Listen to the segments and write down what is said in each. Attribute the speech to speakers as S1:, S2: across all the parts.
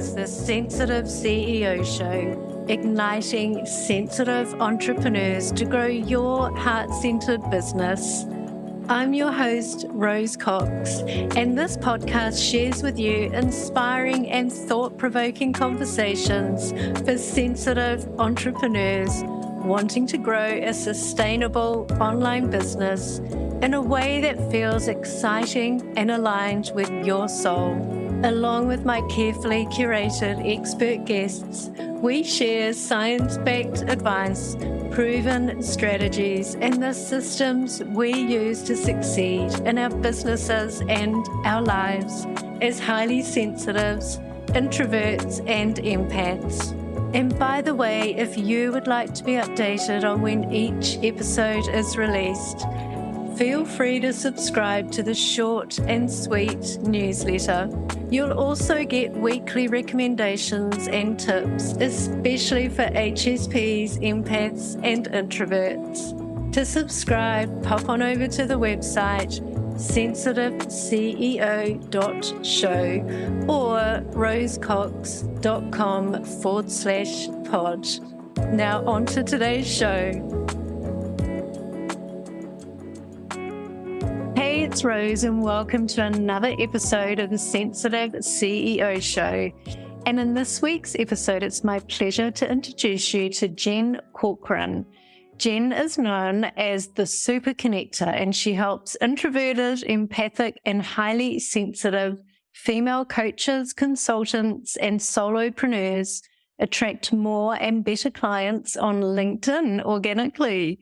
S1: is the Sensitive CEO Show, igniting sensitive entrepreneurs to grow your heart-centered business. I'm your host, Rose Cox, and this podcast shares with you inspiring and thought-provoking conversations for sensitive entrepreneurs wanting to grow a sustainable online business in a way that feels exciting and aligned with your soul. Along with my carefully curated expert guests, we share science-backed advice, proven strategies, and the systems we use to succeed in our businesses and our lives as highly sensitives, introverts, and empaths. And by the way, if you would like to be updated on when each episode is released, feel free to subscribe to the short and sweet newsletter. You'll also get weekly recommendations and tips, especially for HSPs, empaths, and introverts. To subscribe, pop on over to the website sensitiveceo.show or rosecox.com/pod. Now on to today's show. Hey, it's Rose and welcome to another episode of the Sensitive CEO Show. And in this week's episode, it's my pleasure to introduce you to Jen Corcoran. Jen is known as the Super Connector, and she helps introverted, empathic, and highly sensitive female coaches, consultants, and solopreneurs attract more and better clients on LinkedIn organically.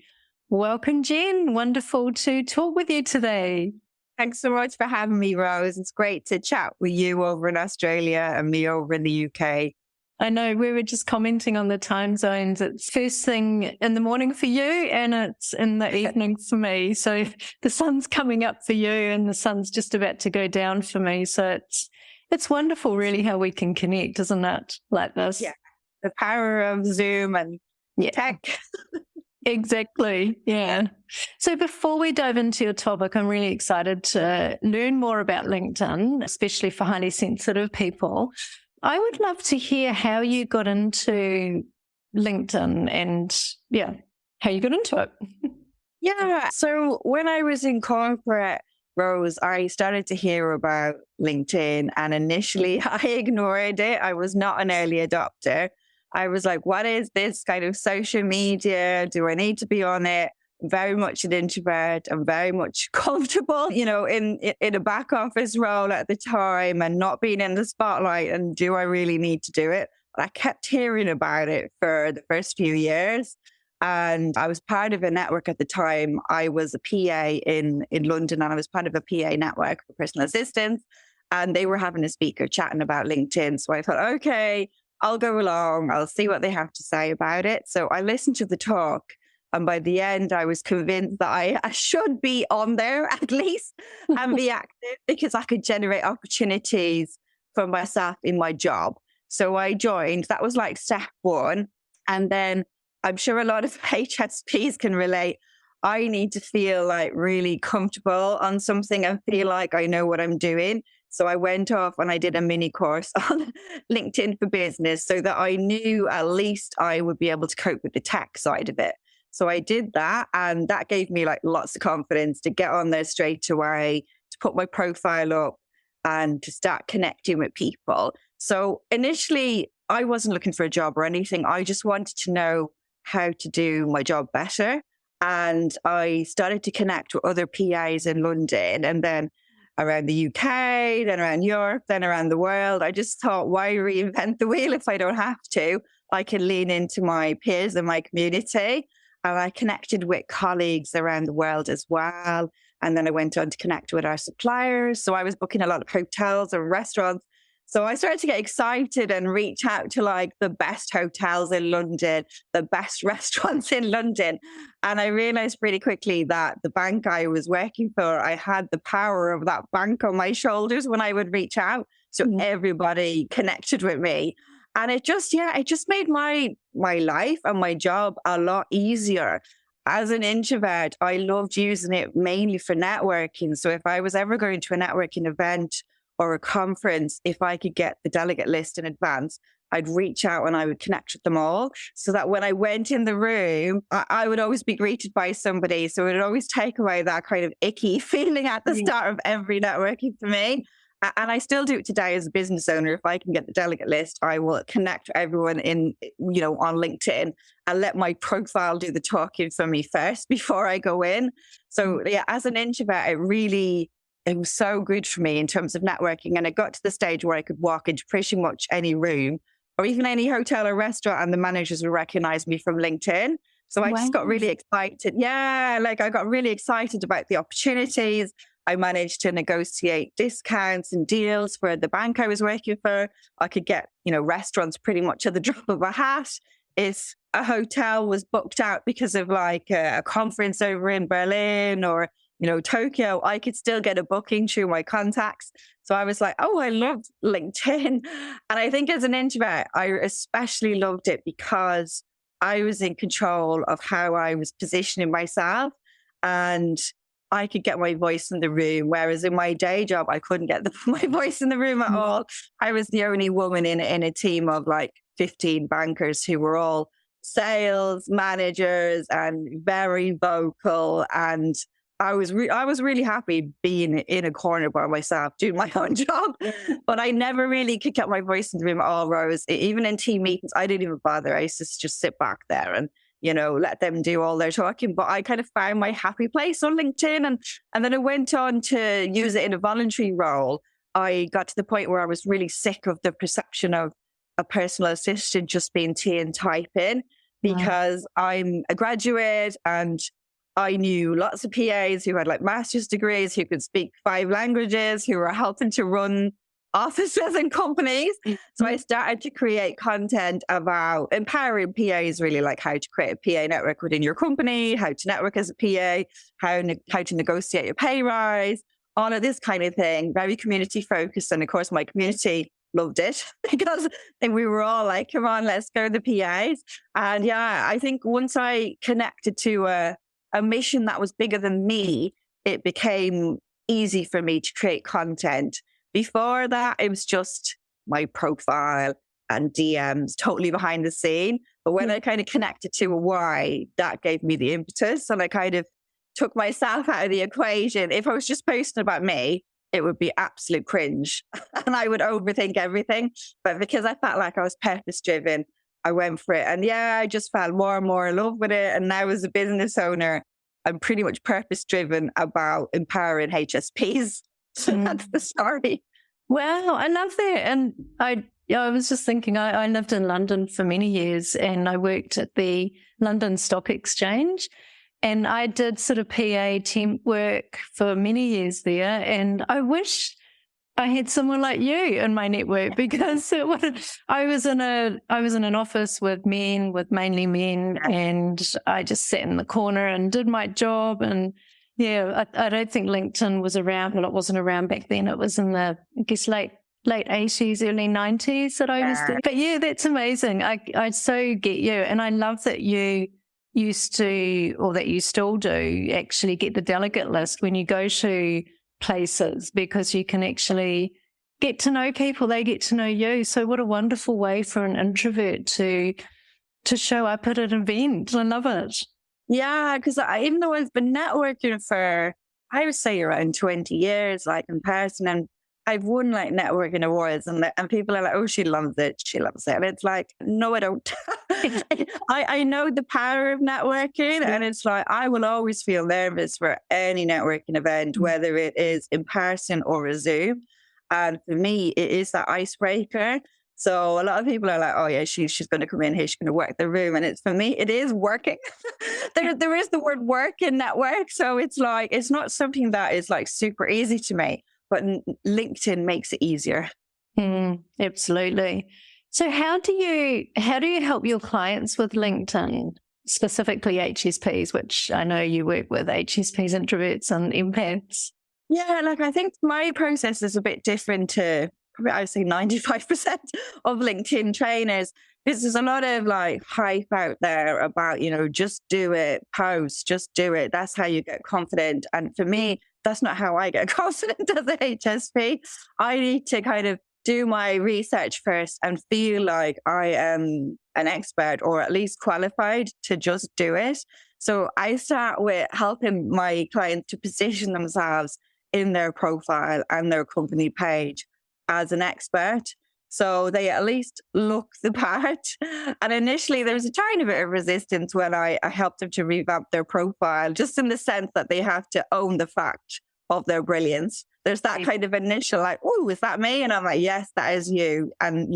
S1: Welcome, Jen. Wonderful to talk with you today.
S2: Thanks so much for having me, Rose. It's great to chat with you over in Australia and me over in the UK.
S1: I know we were just commenting on the time zones. It's first thing in the morning for you and it's in the evening for me. So the sun's coming up for you and the sun's just about to go down for me. So it's wonderful really how we can connect, isn't it? Like this.
S2: Yeah. The power of Zoom and tech.
S1: Exactly. Yeah. So before we dive into your topic, I'm really excited to learn more about LinkedIn, especially for highly sensitive people. I would love to hear how you got into LinkedIn and how you got into it.
S2: Yeah. So when I was in corporate, Rose, I started to hear about LinkedIn and initially I ignored it. I was not an early adopter. I was like, what is this kind of social media? Do I need to be on it? I'm very much an introvert. I'm very much comfortable, in a back office role at the time and not being in the spotlight. And do I really need to do it? I kept hearing about it for the first few years. And I was part of a network at the time. I was a PA in London and I was part of a PA network for personal assistants. And they were having a speaker chatting about LinkedIn. So I thought, okay, I'll go along. I'll see what they have to say about it. So I listened to the talk. And by the end, I was convinced that I should be on there at least and be active because I could generate opportunities for myself in my job. So I joined. That was like step one. And then I'm sure a lot of HSPs can relate. I need to feel like really comfortable on something and feel like I know what I'm doing. So I went off and I did a mini course on LinkedIn for Business so that I knew at least I would be able to cope with the tech side of it. So I did that and that gave me like lots of confidence to get on there straight away, to put my profile up and to start connecting with people. So initially, I wasn't looking for a job or anything. I just wanted to know how to do my job better. And I started to connect with other PAs in London and then around the UK, then around Europe, then around the world. I just thought, why reinvent the wheel if I don't have to? I can lean into my peers and my community. And I connected with colleagues around the world as well. And then I went on to connect with our suppliers. So I was booking a lot of hotels and restaurants. So I started to get excited and reach out to like the best hotels in London, the best restaurants in London. And I realized pretty quickly that the bank I was working for, I had the power of that bank on my shoulders when I would reach out. So everybody connected with me. And it just made my life and my job a lot easier. As an introvert, I loved using it mainly for networking. So if I was ever going to a networking event or a conference, if I could get the delegate list in advance, I'd reach out and I would connect with them all so that when I went in the room, I would always be greeted by somebody. So it would always take away that kind of icky feeling at the start of every networking for me. And I still do it today as a business owner. If I can get the delegate list, I will connect everyone on LinkedIn and let my profile do the talking for me first before I go in. So yeah, as an introvert, it was so good for me in terms of networking. And I got to the stage where I could walk into pretty much any room or even any hotel or restaurant and the managers would recognize me from LinkedIn. So I just got really excited. Yeah, I got really excited about the opportunities. I managed to negotiate discounts and deals for the bank I was working for. I could get, restaurants pretty much at the drop of a hat. If a hotel was booked out because of a conference over in Berlin or, Tokyo, I could still get a booking through my contacts. So I was like, oh, I love LinkedIn. And I think as an introvert, I especially loved it because I was in control of how I was positioning myself and I could get my voice in the room. Whereas in my day job, I couldn't get my voice in the room at all. I was the only woman in a team of 15 bankers who were all sales managers and very vocal. And I was really happy being in a corner by myself, doing my own job. But I never really could get my voice in the room at all, Rose. Even in team meetings, I didn't even bother. I used to just sit back there and let them do all their talking. But I kind of found my happy place on LinkedIn. And then I went on to use it in a voluntary role. I got to the point where I was really sick of the perception of a personal assistant just being tea and typing because I'm a graduate and I knew lots of PAs who had master's degrees, who could speak 5 languages, who were helping to run offices and companies. So I started to create content about empowering PAs, really how to create a PA network within your company, how to network as a PA, how to negotiate your pay rise, all of this kind of thing, very community focused. And of course, my community loved it because we were all like, come on, let's go the PAs. And yeah, I think once I connected to a mission that was bigger than me, it became easy for me to create content. Before that, it was just my profile and DMs totally behind the scene. But when I kind of connected to a why, that gave me the impetus. And I kind of took myself out of the equation. If I was just posting about me, it would be absolute cringe and I would overthink everything. But because I felt like I was purpose driven, I went for it. And yeah, I just fell more and more in love with it. And now as a business owner, I'm pretty much purpose driven about empowering HSPs. So that's the story.
S1: Wow, I love that. And I was just thinking, I lived in London for many years and I worked at the London Stock Exchange and I did sort of PA temp work for many years there. And I wish I had someone like you in my network because I was in an office with mainly men, and I just sat in the corner and did my job. And yeah, I don't think LinkedIn was around. Well, it wasn't around back then. It was in the, I guess, late 80s, early 90s that I was there. But yeah, that's amazing. I so get you. And I love that you used to, or that you still do, actually get the delegate list when you go to places, because you can actually get to know people, they get to know you. So what a wonderful way for an introvert to show up at an event. I love it.
S2: Yeah, because even though I've been networking for, I would say around 20 years, in person, and I've won networking awards, and people are like, oh, she loves it. And it's like, no, I don't. I know the power of networking, and it's like, I will always feel nervous for any networking event, whether it is in person or a Zoom. And for me, it is that icebreaker. So a lot of people are like, oh yeah, she's going to come in here, she's going to work the room. And for me, it is working. there is the word work in network. So it's it's not something that is super easy to me, but LinkedIn makes it easier.
S1: Absolutely. So how do you help your clients with LinkedIn, specifically HSPs, which I know you work with HSPs, introverts and empaths?
S2: Yeah, I think my process is a bit different to, I would say 95% of LinkedIn trainers, because there's a lot of hype out there about, just do it, post, just do it. That's how you get confident. And for me, that's not how I get confident as a HSP. I need to kind of do my research first and feel like I am an expert or at least qualified to just do it. So I start with helping my clients to position themselves in their profile and their company page as an expert. So they at least look the part. And initially, there was a tiny bit of resistance when I helped them to revamp their profile, just in the sense that they have to own the fact of their brilliance. There's that kind of initial like, oh, is that me? And I'm like, yes, that is you. And,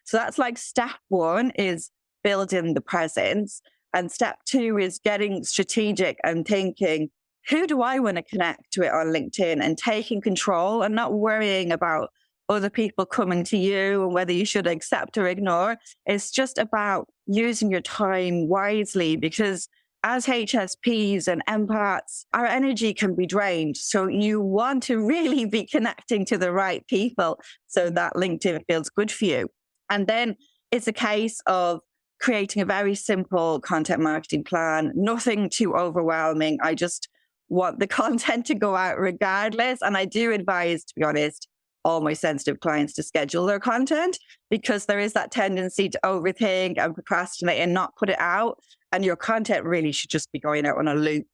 S2: so that's like step one is building the presence. And step two is getting strategic and thinking, who do I want to connect to it on LinkedIn, and taking control and not worrying about other people coming to you and whether you should accept or ignore. It's just about using your time wisely, because as HSPs and empaths, our energy can be drained. So you want to really be connecting to the right people so that LinkedIn feels good for you. And then it's a case of creating a very simple content marketing plan, nothing too overwhelming. I just want the content to go out regardless. And I do advise, to be honest, all my sensitive clients to schedule their content, because there is that tendency to overthink and procrastinate and not put it out. And your content really should just be going out on a loop.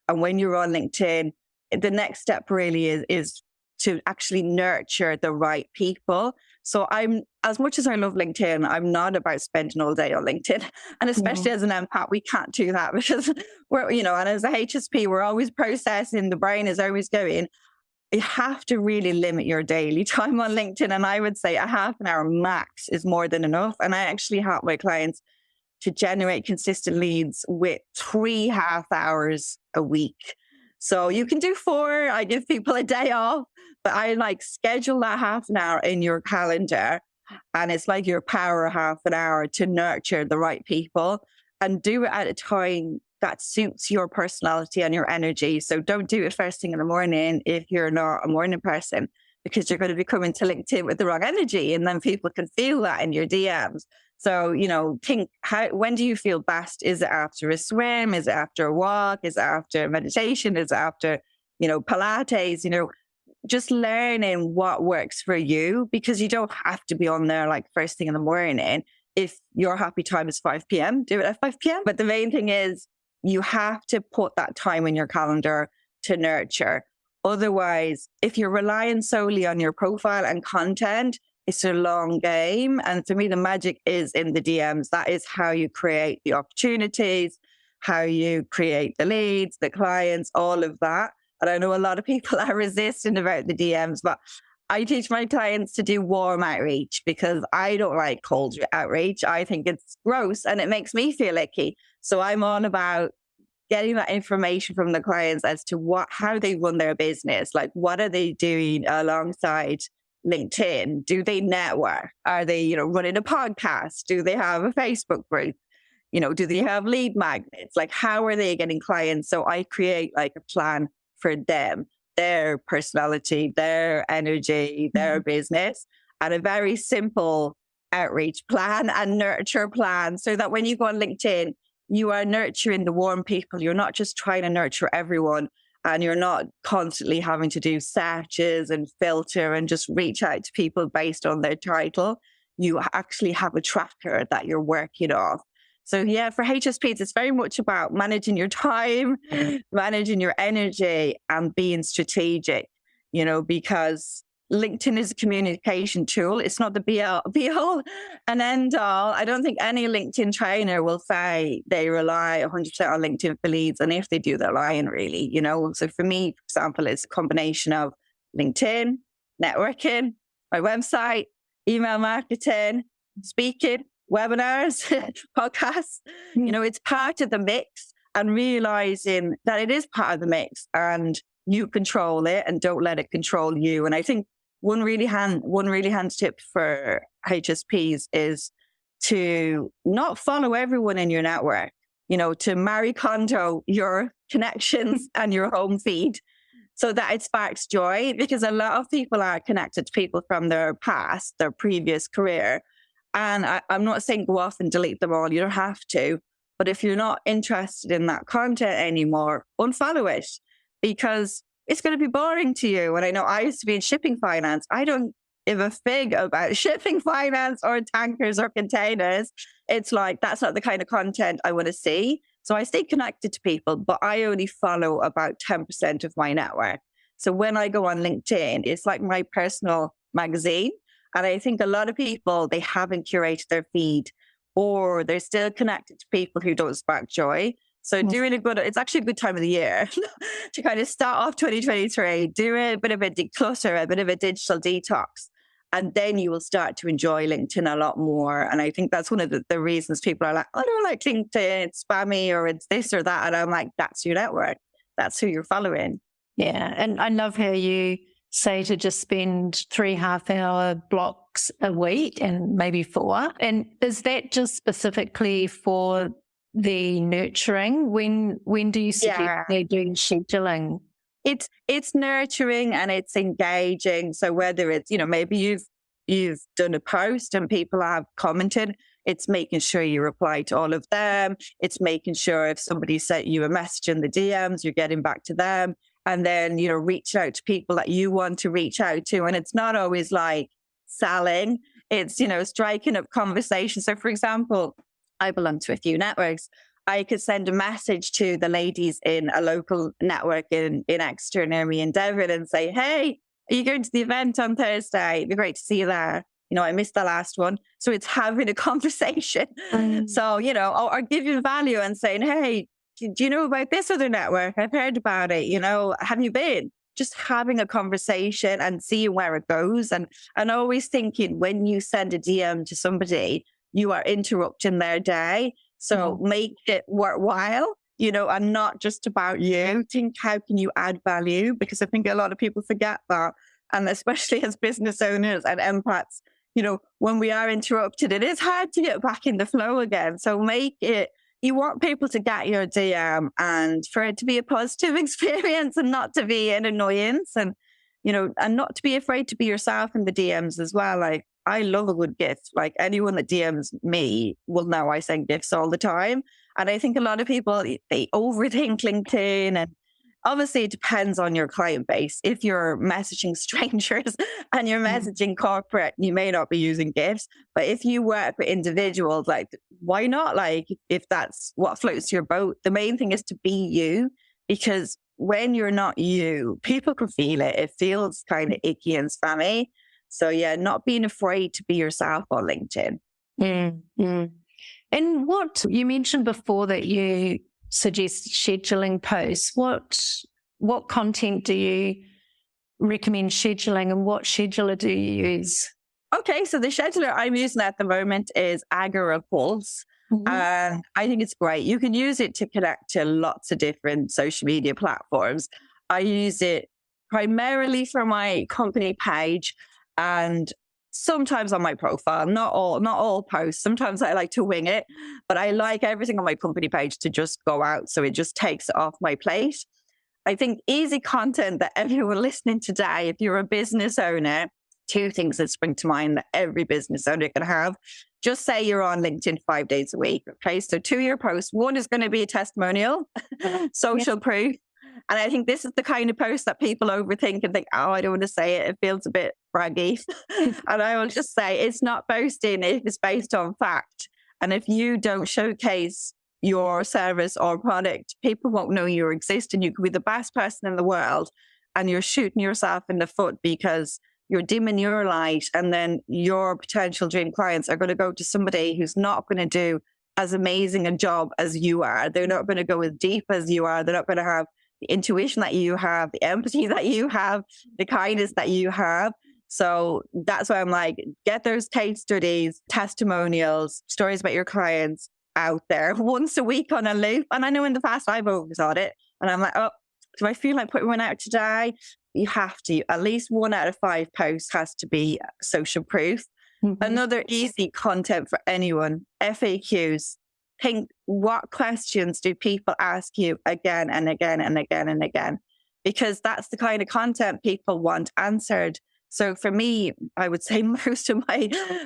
S2: And when you're on LinkedIn, the next step really is to actually nurture the right people. So as much as I love LinkedIn, I'm not about spending all day on LinkedIn. And especially as an empath, we can't do that because and as a HSP, we're always processing, the brain is always going. You have to really limit your daily time on LinkedIn. And I would say a half an hour max is more than enough. And I actually help my clients to generate consistent leads with 3 half hours a week. So you can do 4. I give people a day off, but I schedule that half an hour in your calendar. And it's like your power half an hour to nurture the right people, and do it at a time that suits your personality and your energy. So don't do it first thing in the morning if you're not a morning person, because you're going to be coming to LinkedIn with the wrong energy, and then people can feel that in your DMs. So, think, when do you feel best? Is it after a swim? Is it after a walk? Is it after meditation? Is it after, Pilates? Just learning what works for you, because you don't have to be on there first thing in the morning. If your happy time is 5 p.m., do it at 5 p.m. But the main thing is you have to put that time in your calendar to nurture. Otherwise, if you're relying solely on your profile and content, it's a long game. And for me, the magic is in the DMs. That is how you create the opportunities, how you create the leads, the clients, all of that. And I know a lot of people are resistant about the DMs, but I teach my clients to do warm outreach, because I don't like cold outreach. I think it's gross and it makes me feel icky. So I'm on about getting that information from the clients as to how they run their business. What are they doing alongside LinkedIn? Do they network? Are they, running a podcast? Do they have a Facebook group? Do they have lead magnets? How are they getting clients? So I create a plan for them, their personality, their energy, their business, and a very simple outreach plan and nurture plan, so that when you go on LinkedIn, you are nurturing the warm people. You're not just trying to nurture everyone, and you're not constantly having to do searches and filter and just reach out to people based on their title. You actually have a tracker that you're working off. So yeah, for HSPs, it's very much about managing your time, managing your energy, and being strategic, because LinkedIn is a communication tool. It's not the be all and end all. I don't think any LinkedIn trainer will say they rely 100% on LinkedIn for leads. And if they do, they're lying, really, So for me, for example, it's a combination of LinkedIn, networking, my website, email marketing, speaking, webinars, podcasts. It's part of the mix, and realizing that it is part of the mix and you control it and don't let it control you. And I think one really hands tip for HSPs is to not follow everyone in your network, to Marie Kondo your connections and your home feed, so that it sparks joy, because a lot of people are connected to people from their past, their previous career. And I'm not saying go off and delete them all. You don't have to. But if you're not interested in that content anymore, unfollow it. Because it's going to be boring to you. And I know I used to be in shipping finance. I don't give a fig about shipping finance or tankers or containers. It's like, that's not the kind of content I want to see. So I stay connected to people, but I only follow about 10% of my network. So when I go on LinkedIn, it's like my personal magazine. And I think a lot of people, they haven't curated their feed, or they're still connected to people who don't spark joy. So it's actually a good time of the year to kind of start off 2023, do a bit of a declutter, a bit of a digital detox. And then you will start to enjoy LinkedIn a lot more. And I think that's one of the reasons people are like, I don't like LinkedIn, it's spammy or it's this or that. And I'm like, that's your network. That's who you're following.
S1: Yeah. And I love how you say to just spend 3 half-hour blocks a week and maybe 4. And is that just specifically for the nurturing? When do you suggest they're doing scheduling?
S2: It's nurturing and it's engaging. So whether it's, maybe you've done a post and people have commented, it's making sure you reply to all of them. It's making sure if somebody sent you a message in the DMs, you're getting back to them. And then, reach out to people that you want to reach out to. And it's not always like selling. It's, striking up conversation. So for example, I belong to a few networks. I could send a message to the ladies in a local network in Exeter near me in Devon and say, hey, are you going to the event on Thursday? It'd be great to see you there. I missed the last one. So it's having a conversation. So, or give you value and saying, hey, do you know about this other network? I've heard about it. Have you been? Just having a conversation and seeing where it goes. And always thinking when you send a DM to somebody, you are interrupting their day. So make it worthwhile, and not just about you. Think, how can you add value? Because I think a lot of people forget that. And especially as business owners and empaths, when we are interrupted, it is hard to get back in the flow again. So you want people to get your DM and for it to be a positive experience and not to be an annoyance and not to be afraid to be yourself in the DMs as well. Like, I love a good gift. Like, anyone that DMs me will know I send gifts all the time. And I think a lot of people, they overthink LinkedIn, and obviously it depends on your client base. If you're messaging strangers and you're messaging corporate, you may not be using gifts. But if you work with individuals, like, why not? Like, if that's what floats your boat, the main thing is to be you, because when you're not you, people can feel it. It feels kind of icky and spammy. So yeah, not being afraid to be yourself on LinkedIn.
S1: And what you mentioned before that you suggest scheduling posts, what content do you recommend scheduling and what scheduler do you use?
S2: Okay, so the scheduler I'm using at the moment is Agora Pulse. I think it's great. You can use it to connect to lots of different social media platforms. I use it primarily for my company page and sometimes on my profile, not all posts. Sometimes I like to wing it, but I like everything on my company page to just go out. So it just takes it off my plate. I think easy content that everyone listening today, if you're a business owner, 2 things that spring to mind that every business owner can have. Just say you're on LinkedIn 5 days a week. Okay. So 2 your posts. One is going to be a testimonial, social proof. And I think this is the kind of post that people overthink and think, oh, I don't want to say it. It feels a bit braggy. And I will just say it's not boasting if it's based on fact. And if you don't showcase your service or product, people won't know you exist. And you could be the best person in the world and you're shooting yourself in the foot because you're dimming your light. And then your potential dream clients are going to go to somebody who's not going to do as amazing a job as you are. They're not going to go as deep as you are. They're not going to have the intuition that you have, the empathy that you have, the kindness that you have. So that's why I'm like, get those case studies, testimonials, stories about your clients out there once a week on a loop. And I know in the past I've overthought it. And I'm like, oh, do I feel like putting one out today? You have to. At least 1 out of 5 posts has to be social proof. Another easy content for anyone, FAQs. Think, what questions do people ask you again and again and again and again? Because that's the kind of content people want answered. So for me, I would say most of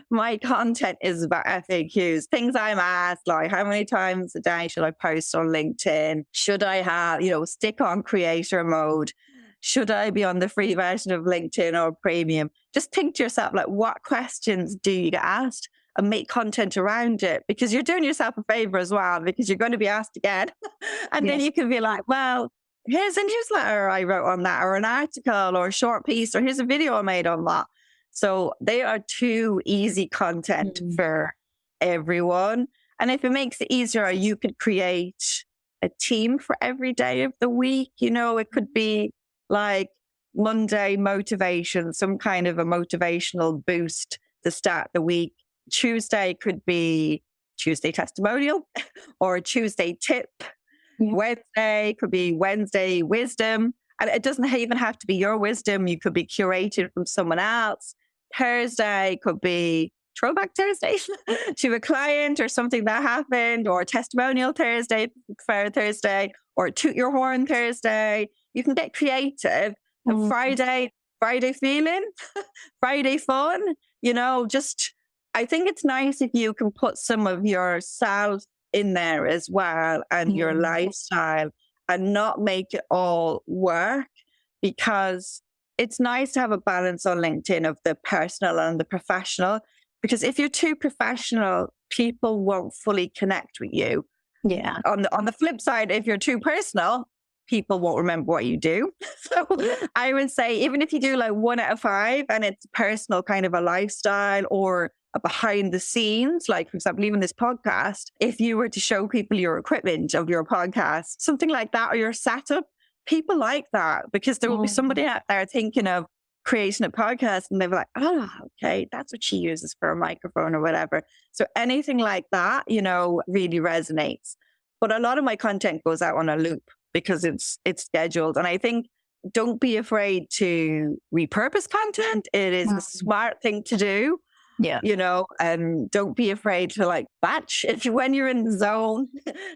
S2: my content is about FAQs, things I'm asked, like how many times a day should I post on LinkedIn? Should I have, stick on creator mode? should I be on the free version of LinkedIn or premium? Just think to yourself, like, what questions do you get asked? And make content around it, because you're doing yourself a favor as well, because you're going to be asked again. And then you can be like, well, here's a newsletter I wrote on that, or an article, or a short piece, or here's a video I made on that. So they are two easy content for everyone. And if it makes it easier, you could create a team for every day of the week. You know, it could be like Monday motivation, some kind of a motivational boost to start the week. Tuesday could be Tuesday testimonial or a Tuesday tip. Yeah. Wednesday could be Wednesday wisdom. And it doesn't even have to be your wisdom. You could be curated from someone else. Thursday could be Throwback Thursday to a client or something that happened, or Testimonial Thursday, Fair Thursday, or Toot Your Horn Thursday. You can get creative. And Friday feeling, Friday fun, you know, just, I think it's nice if you can put some of yourself in there as well, and your lifestyle, and not make it all work, because it's nice to have a balance on LinkedIn of the personal and the professional. Because if you're too professional, people won't fully connect with you. Yeah. On the flip side, if you're too personal, people won't remember what you do. So I would say, even if you do like 1 out of 5 and it's personal, kind of a lifestyle or a behind the scenes, like for example, even this podcast, if you were to show people your equipment of your podcast, something like that, or your setup, people like that, because there will be somebody out there thinking of creating a podcast and they're like, oh, okay, that's what she uses for a microphone or whatever. So anything like that, you know, really resonates. But a lot of my content goes out on a loop because it's scheduled. And I think don't be afraid to repurpose content. It is a smart thing to do. Yeah. You know, and don't be afraid to like batch. When you're in the zone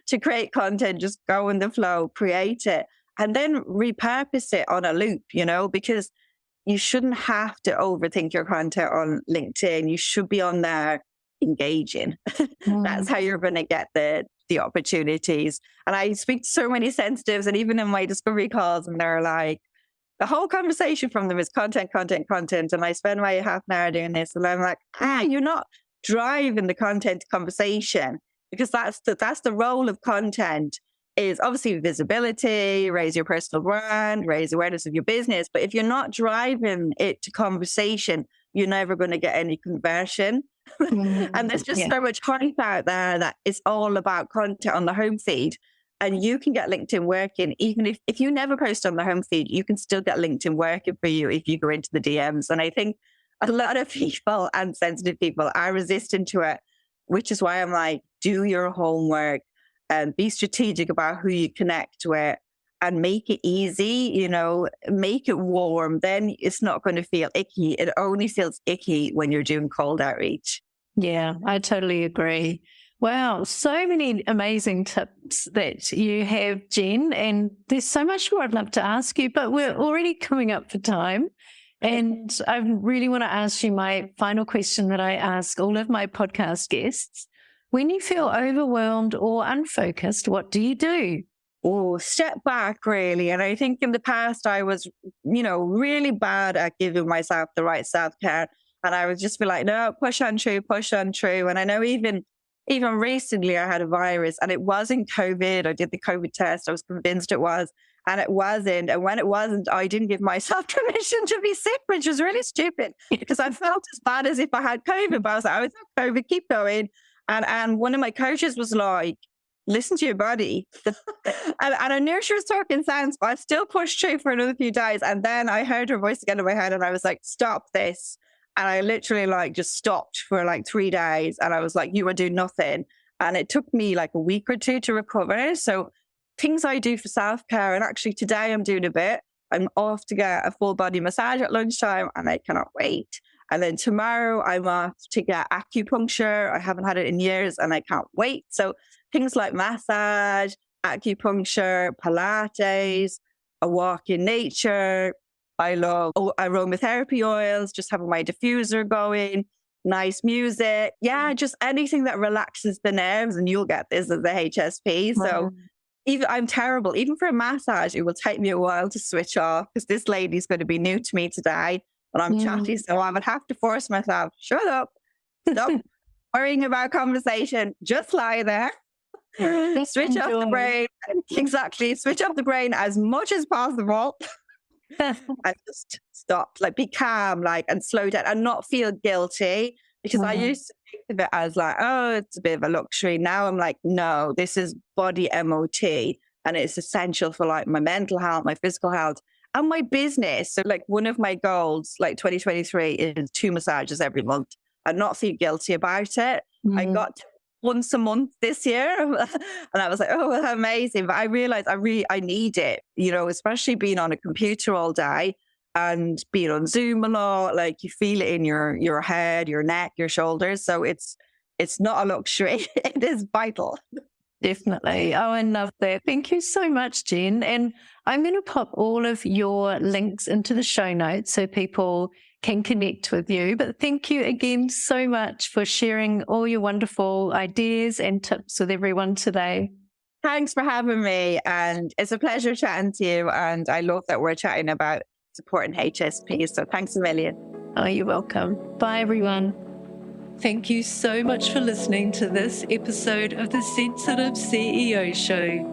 S2: to create content, just go in the flow, create it, and then repurpose it on a loop, you know, because you shouldn't have to overthink your content on LinkedIn. You should be on there engaging. That's how you're going to get the opportunities. And I speak to so many sensitives, and even in my discovery calls, and they're like, the whole conversation from them is content. And I spend my half an hour doing this. And I'm like, you're not driving the content conversation, because that's the role of content, is obviously visibility, raise your personal brand, raise awareness of your business. But if you're not driving it to conversation, you're never going to get any conversion. And there's just so much hype out there that it's all about content on the home feed. And you can get LinkedIn working, even if you never post on the home feed, you can still get LinkedIn working for you if you go into the DMs. And I think a lot of people, and sensitive people, are resistant to it, which is why I'm like, do your homework and be strategic about who you connect with, and make it easy, you know, make it warm. Then it's not going to feel icky. It only feels icky when you're doing cold outreach.
S1: Yeah, I totally agree. Wow, so many amazing tips that you have, Jen, and there's so much more I'd love to ask you, but we're already coming up for time. And I really want to ask you my final question that I ask all of my podcast guests. When you feel overwhelmed or unfocused, what do you do?
S2: Oh, step back, really. And I think in the past, I was, you know, really bad at giving myself the right self-care. And I would just be like, no, push on through. And I know even recently I had a virus, and it wasn't COVID. I did the COVID test. I was convinced it was, and it wasn't. And when it wasn't, I didn't give myself permission to be sick, which was really stupid, because I felt as bad as if I had COVID. But I was like, I was COVID, keep going. And one of my coaches was like, listen to your body. and I knew she was talking sense, but I still pushed through for another few days. And then I heard her voice again in my head, and I was like, stop this. And I literally like just stopped for like 3 days. And I was like, you are doing nothing. And it took me like a week or two to recover. So things I do for self-care, and actually today I'm doing a bit. I'm off to get a full body massage at lunchtime, and I cannot wait. And then tomorrow I'm off to get acupuncture. I haven't had it in years, and I can't wait. So things like massage, acupuncture, Pilates, a walk in nature. I love aromatherapy oils, just having my diffuser going, nice music. Yeah, just anything that relaxes the nerves, and you'll get this as a HSP. So even I'm terrible. Even for a massage, it will take me a while to switch off because this lady's going to be new to me today, and I'm chatty, so I would have to force myself. Shut up! Stop worrying about conversation. Just lie there. Switch off the brain. Exactly. Switch off the brain as much as possible. And just stop, like be calm, like, and slow down and not feel guilty. Because I used to think of it as like, oh, it's a bit of a luxury. Now I'm like, no, this is body MOT, and it's essential for like my mental health, my physical health, and my business. So like one of my goals, like 2023, is 2 massages every month and not feel guilty about it. I got to once a month this year, and I was like, oh, well, amazing. But I realized I need it, you know, especially being on a computer all day and being on Zoom a lot. Like you feel it in your head, your neck, your shoulders. So it's not a luxury. It is vital.
S1: Definitely. Oh, I love that. Thank you so much, Jen. And I'm going to pop all of your links into the show notes so people can connect with you. But thank you again so much for sharing all your wonderful ideas and tips with everyone today.
S2: Thanks for having me. And it's a pleasure chatting to you. And I love that we're chatting about supporting HSPs. So thanks a million.
S1: Oh, you're welcome. Bye, everyone. Thank you so much for listening to this episode of the Sensitive CEO Show.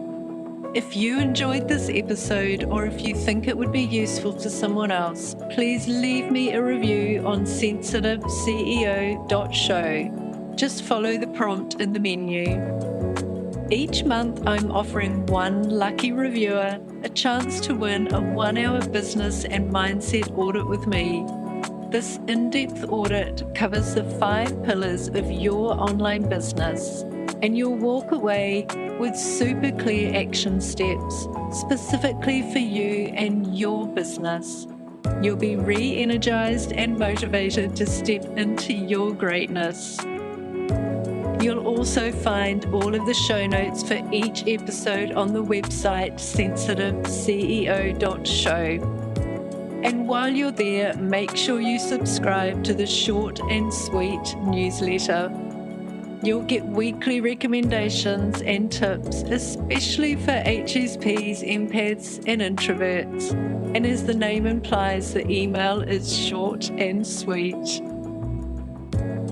S1: If you enjoyed this episode, or if you think it would be useful for someone else, please leave me a review on sensitiveceo.show. Just follow the prompt in the menu. Each month, I'm offering one lucky reviewer a chance to win a 1-hour business and mindset audit with me. This in-depth audit covers the 5 pillars of your online business, and you'll walk away with super clear action steps specifically for you and your business. You'll be re-energized and motivated to step into your greatness. You'll also find all of the show notes for each episode on the website sensitiveceo.show. And while you're there, make sure you subscribe to the short and sweet newsletter. You'll get weekly recommendations and tips, especially for HSPs, empaths, and introverts. And as the name implies, the email is short and sweet.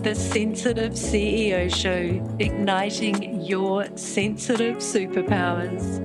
S1: The Sensitive CEO Show, igniting your sensitive superpowers.